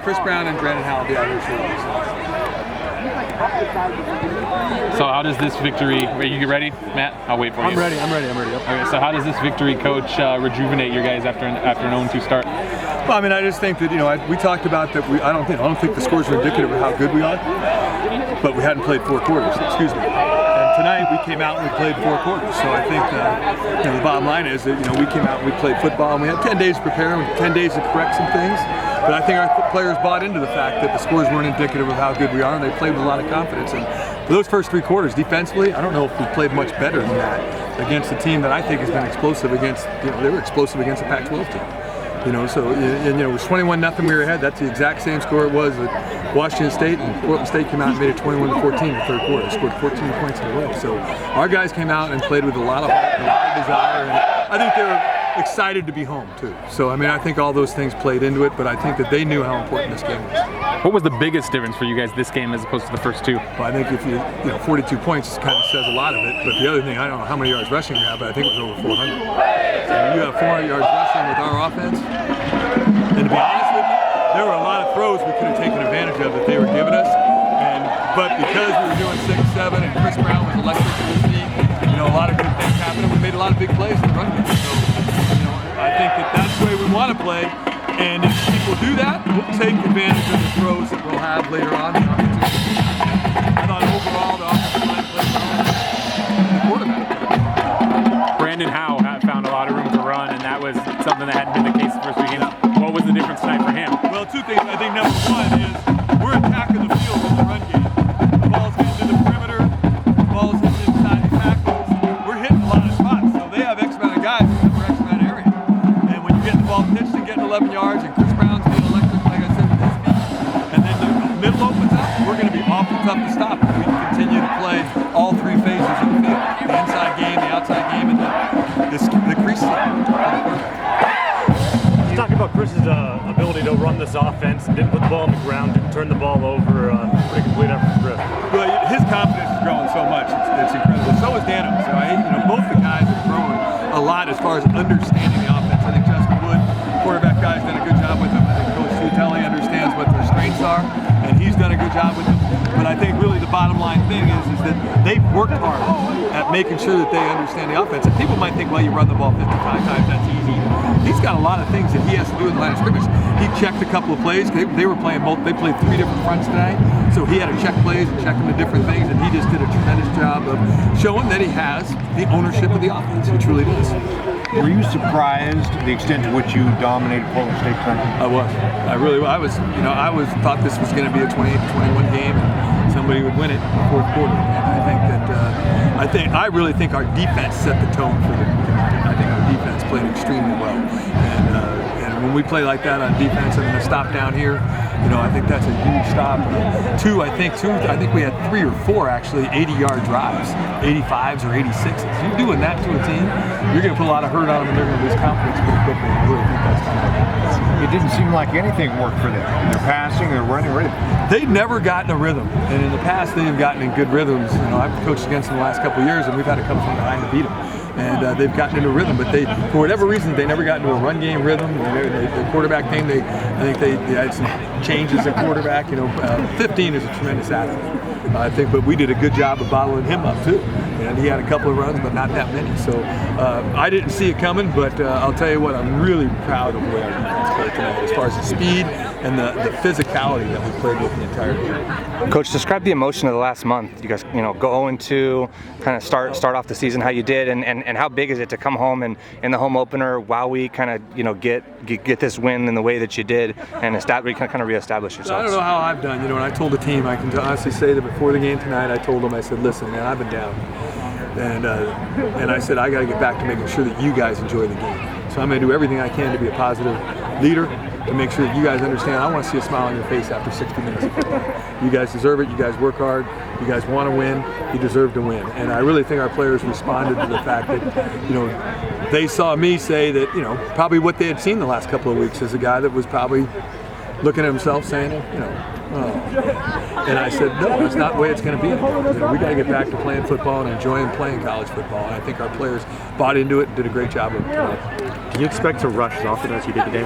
Chris Brown and Brandon Howell will be out here shortly. So how does this victory, are you ready, Matt? I'll wait for you. I'm ready. Yep. Okay, so how does this victory, Coach, rejuvenate your guys after an 0-2 start? Well, I mean, I just think that, we talked about that. I don't think the scores are indicative of how good we are, but we hadn't played 4 quarters. Excuse me. And tonight we came out and we played 4 quarters. So I think the bottom line is that we came out and we played football and we had 10 days to prepare and 10 days to correct some things. But I think our players bought into the fact that the scores weren't indicative of how good we are, and they played with a lot of confidence. And for those first 3 quarters, defensively, I don't know if we played much better than that against a team that I think has been explosive against. They were explosive against a Pac-12 team. It was 21-0 we were ahead. That's the exact same score it was at Washington State, and Portland State came out and made it 21-14 in the 3rd quarter. Scored 14 points in a row. So our guys came out and played with a lot of heart, a lot of desire, and I think they were excited to be home too. So I mean, I think all those things played into it, but I think that they knew how important this game was. What was the biggest difference for you guys this game as opposed to the first 2? Well, I think if 42 points kind of says a lot of it, but the other thing, I don't know how many yards rushing we have, but I think it was over 400. So you have 400 yards rushing with our offense, and to be honest with you, there were a lot of throws we could have taken advantage of that they were giving us, but because we were doing 6-7 and Chris Brown was electric to his feet, a lot of good things happened. We made a lot of big plays in the run game. So, I think that's the way we want to play, and if people do that, we'll take advantage of the throws that we'll have later on. I thought overall the offensive line played well, and the quarterback. Brandon Howell found a lot of room to run, and that was something that hadn't been the case the first weekend. What was the difference tonight for him? Well, 2 things. I think number 1 is we're attacking the field in the run game. The ball's getting to the perimeter, the ball's hitting inside the tackles. We're hitting a lot of spots, so they have X amount of guys in the X amount of area. And when you get the ball pitched and getting 11 yards, and Chris Brown's being electric, like I said, with his feet, and then the middle opens up, we're going to be awful tough to stop if we continue to play all 3 phases of the field: the inside game, the outside game, and the crease game. Talk about Chris's ability to run this offense, didn't put the ball on the ground, didn't turn the ball over, pretty complete effort for Chris. Well, his confidence is growing so much, it's incredible. So is Dano. So both the guys have grown a lot as far as understanding the offense. I think Justin Wood, quarterback guy's done a good job with them. I think Coach Sutelli understands what their strengths are, and he's done a good job with them. But I think really the bottom line thing is that they've worked hard at making sure that they understand the offense. And people might think, well, you run the ball 55 times, that's easy. He's got a lot of things that he has to do in the line of scrimmage. He checked a couple of plays. They played 3 different fronts tonight, so he had to check plays and check them to different things, and he just did a tremendous job of showing that he has the ownership of the offense, which really does. Were you surprised the extent to which you dominated Portland State tonight? I was. I really was. I thought this was going to be a 28-21 game, and somebody would win it in the 4th quarter. And I think that I really think our defense set the tone for the game. I think our defense played extremely well, and when we play like that on defense, and the stop down here, I think that's a huge stop. I think we had 3 or 4 actually 80-yard drives, 85s or 86s. You're doing that to a team, you're going to put a lot of hurt on them, and they're going to lose confidence pretty quickly. I really think that's kind of It didn't seem like anything worked for them. They're passing, they're running, They've never gotten a rhythm, and in the past they've gotten in good rhythms. I've coached against them the last couple of years, and we've had to come from behind to beat them. And they've gotten into a rhythm, but for whatever reason, they never got into a run game rhythm. The quarterback thing, I think they had some changes at quarterback. 15 is a tremendous athlete, I think, but we did a good job of bottling him up too. And he had a couple of runs, but not that many. So I didn't see it coming, but I'll tell you what, I'm really proud of the way our defense played tonight, as far as the speed and the physicality that we played with the entire game. Coach, describe the emotion of the last month. You guys, go 0-2, kind of start off the season how you did, and how big is it to come home and in the home opener, while we kind of get this win in the way that you did, and kind of reestablish yourselves? I don't know how I've done. When I told the team, I can honestly say that before the game tonight, I told them, I said, listen, man, I've been down. And I said, I got to get back to making sure that you guys enjoy the game. So I'm going to do everything I can to be a positive leader, to make sure that you guys understand. I want to see a smile on your face after 60 minutes of football. You guys deserve it. You guys work hard. You guys want to win. You deserve to win. And I really think our players responded to the fact that, they saw me say that, probably what they had seen the last couple of weeks as a guy that was probably looking at himself saying, and I said, no, that's not the way it's going to be. We got to get back to playing football and enjoying playing college football. And I think our players bought into it and did a great job of it tonight. Do you expect to rush as often as you did today?